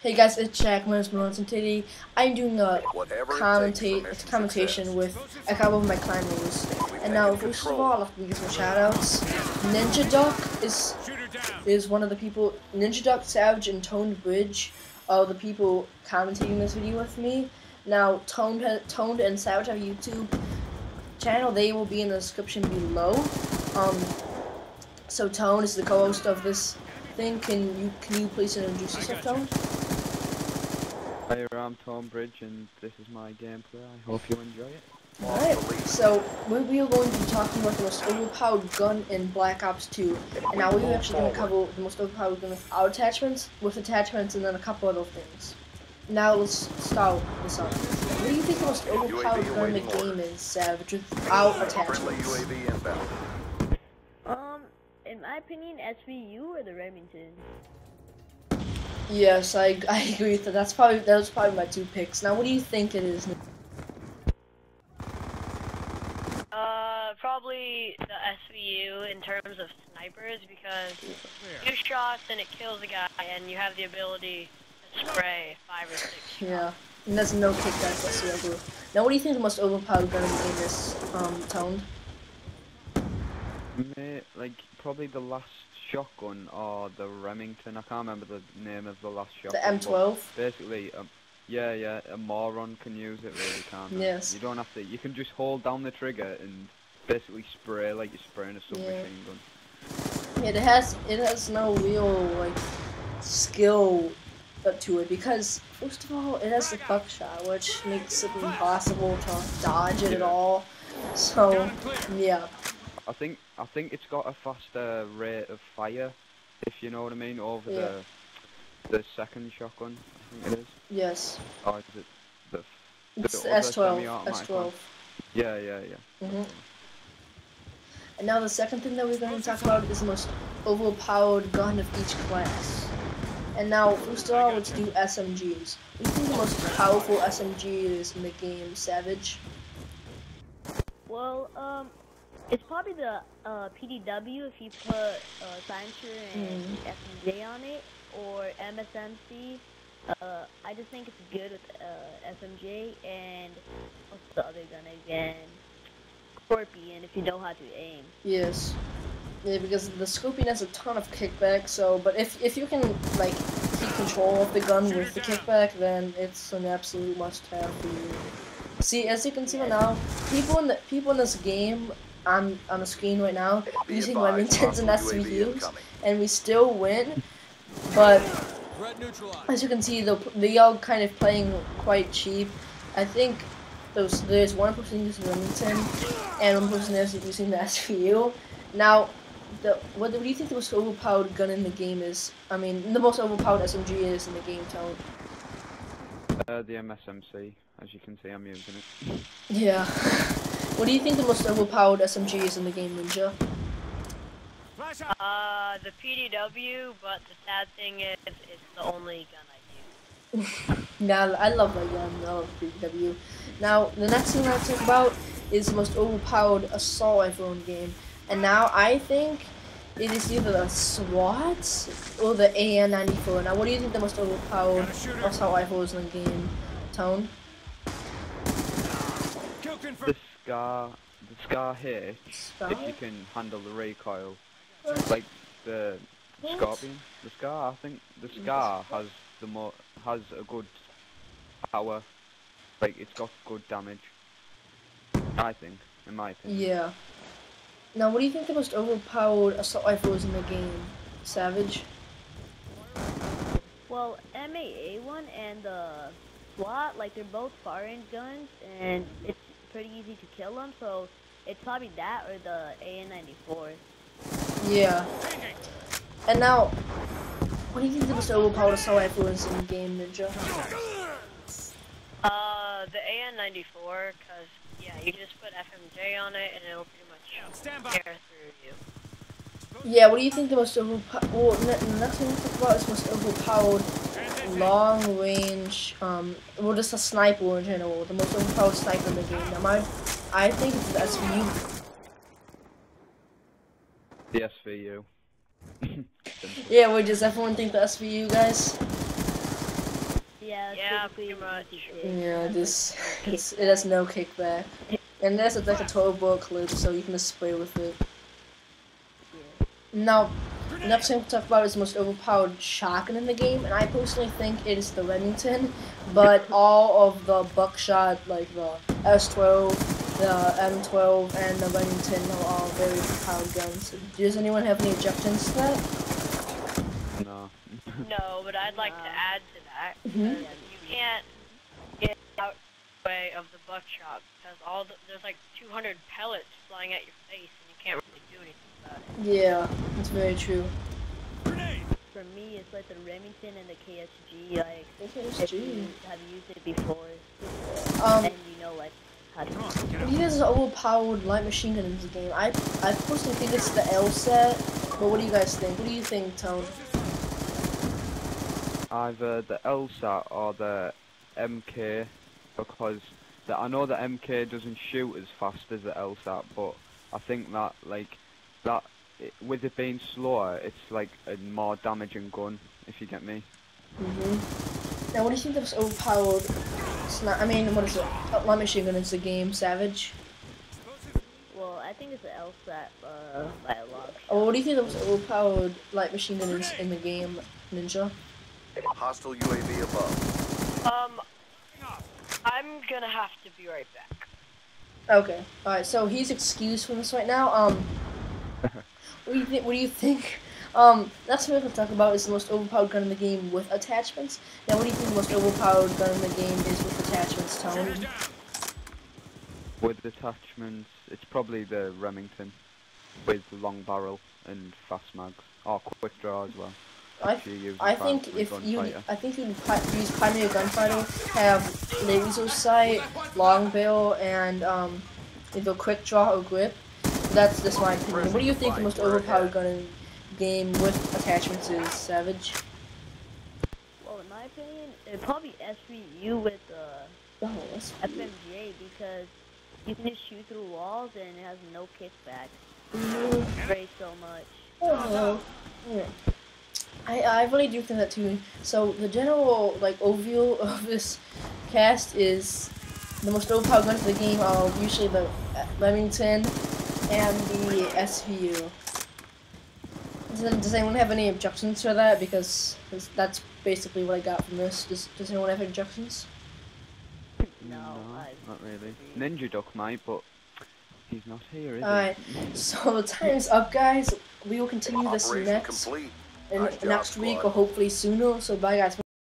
Hey guys, it's Jack Moons, and today I'm doing a commentation with a couple of my clan members. And now, first of all, I'd like to give some shoutouts. Ninja Duck is one of the people. Ninja Duck, Savage, and Toned Bridge are the people commentating this video with me. Now, Toned and Savage have a YouTube channel. They will be in the description below. So Toned is the co-host of this thing. Can you please introduce yourself, Toned? Hi, I'm Tom Bridge, and this is my gameplay. I hope you enjoy it. Alright, so we are going to be talking about the most overpowered gun in Black Ops 2. And now we're actually going to cover the most overpowered gun without attachments, with attachments, and then a couple other things. Now let's start this up. What do you think the most overpowered gun in the game is, Savage, without attachments? In my opinion, SVU or the Remington. Yes, I agree with that. That was probably my two picks. Now, what do you think it is? Probably the SVU in terms of snipers, because 2 shots and it kills a guy, and you have the ability to spray 5 or 6 shots. Yeah, and that's no kickback whatsoever. Now, what do you think the most overpowered gun in the game is, Toned? Like, probably the last shotgun or the Remington. I can't remember the name of the last shotgun. The M12? Basically, yeah, a moron can use it, really, can't they? Yes. You don't have to. You can just hold down the trigger and basically spray like you're spraying a submachine gun. It has no real like skill to it, because first of all it has the buckshot, which makes it impossible to dodge it at all. So yeah. I think it's got a faster rate of fire, if you know what I mean, over the second shotgun. I think it is. Yes. Or is it the it's the other S12. semi-automatic S12. one? Yeah. And now the second thing that we're going to talk about is the most overpowered gun of each class. And now, first of all, let's do SMGs. What do you think the most powerful SMG is in the game, Savage? Well, it's probably the PDW if you put Silencer and FMJ on it, or MSMC. I just think it's good with SMJ, and what's the other gun again? Scorpion, if you know how to aim. Yes. Yeah, because the Scorpion has a ton of kickback, so, but if you can, like, keep control of the gun with the kickback, then it's an absolute must-have for you. See, as you can see right now, people in this game, on the screen right now, using Remingtons and SVUs, and we still win, but as you can see, they all kind of playing quite cheap. I think there's one person using Remington, and one person is using the SVU. Now, what do you think the most overpowered gun in the game is? I mean, the most overpowered SMG is in the game, Tone? The MSMC, as you can see, I'm using it. Yeah. What do you think the most overpowered SMG is in the game, Ninja? The PDW, but the sad thing is, it's the only gun I use. Yeah, I love that gun. I love PDW. Now, the next thing I'll talk about is the most overpowered assault rifle in the game. And now, I think it is either the SWAT or the AN-94. Now, what do you think the most overpowered assault rifle is in the game, Tone? The Scar hits if you can handle the recoil. Like the Scorpion. The Scar, I think the Scar has a good power. Like, it's got good damage, I think, in my opinion. Yeah. Now, what do you think the most overpowered assault rifle is in the game, Savage? Well, MAA1 and the SWAT, like, they're both far-range guns, and it's pretty easy to kill them, so it's probably that or the AN-94. Yeah. And now, what do you think the most overpowered assault rifle is in the game, Ninja? The AN-94, because, yeah, you just put FMJ on it, and it'll pretty much tear through you. Yeah, what do you think the most overpowered... Well, the next thing we'll talk about is most overpowered long-range, well, just a sniper in general, the most overpowered sniper in the game. Now, I think it's the SVU. The SVU. Yeah, wait, does everyone think the SVU, guys? Yeah, pretty much. Yeah, it has no kickback. And there's like a total bullet clip, so you can just spray with it. Now, next thing to talk about is the most overpowered shotgun in the game, and I personally think it is the Remington, but all of the buckshot, like the S12, the M12, and the Remington are all very overpowered guns. Does anyone have any objections to that? No. No, but I'd like to add to that. Mhm. You can't get out the way of the buckshot because there's like 200 pellets flying at your face and you can't really do anything about it. Yeah, that's very true. For me, it's like the Remington and the KSG. Like, if you have used it before, and you know like how to use it. I think there's an overpowered light machine gun in the game. I personally think it's the LSAT, but what do you guys think? What do you think, Tone? Either the LSAT or the MK, because I know the MK doesn't shoot as fast as the LSAT, but I think that with it being slower, it's like a more damaging gun, if you get me. Now, what do you think this overpowered? What is it? Light machine gun in the game, Savage. Well, I think it's the LSAT by a lot. Oh, what do you think this overpowered light machine gun is in the game, Ninja? Hostile UAV above. I'm gonna have to be right back. Okay. All right. So he's excused from this right now. What do you think? What do you think? Next thing we're gonna talk about is the most overpowered gun in the game with attachments. Now, what do you think the most overpowered gun in the game is with attachments, Tony? With attachments, it's probably the Remington, with long barrel and fast mags, or quick draw as well. I think you use primary gunfighter, have laser sight, long barrel, and either quick draw or grip. That's just my opinion. What do you think the most overpowered gun in the game with attachments is, Savage? Well, in my opinion, it'd probably SVU with FMGA because you can just shoot through walls and it has no kickback. Sprays so much. Yeah. I really do think that too. So the general overview of this cast is the most overpowered guns in the game are usually the Remington and the SVU. Does anyone have any objections to that? Because that's basically what I got from this. Does anyone have any objections? No, not really. Ninja Duck might, but he's not here, is he? Alright, so the time's up, guys. We will continue this next week or hopefully sooner. So bye, guys.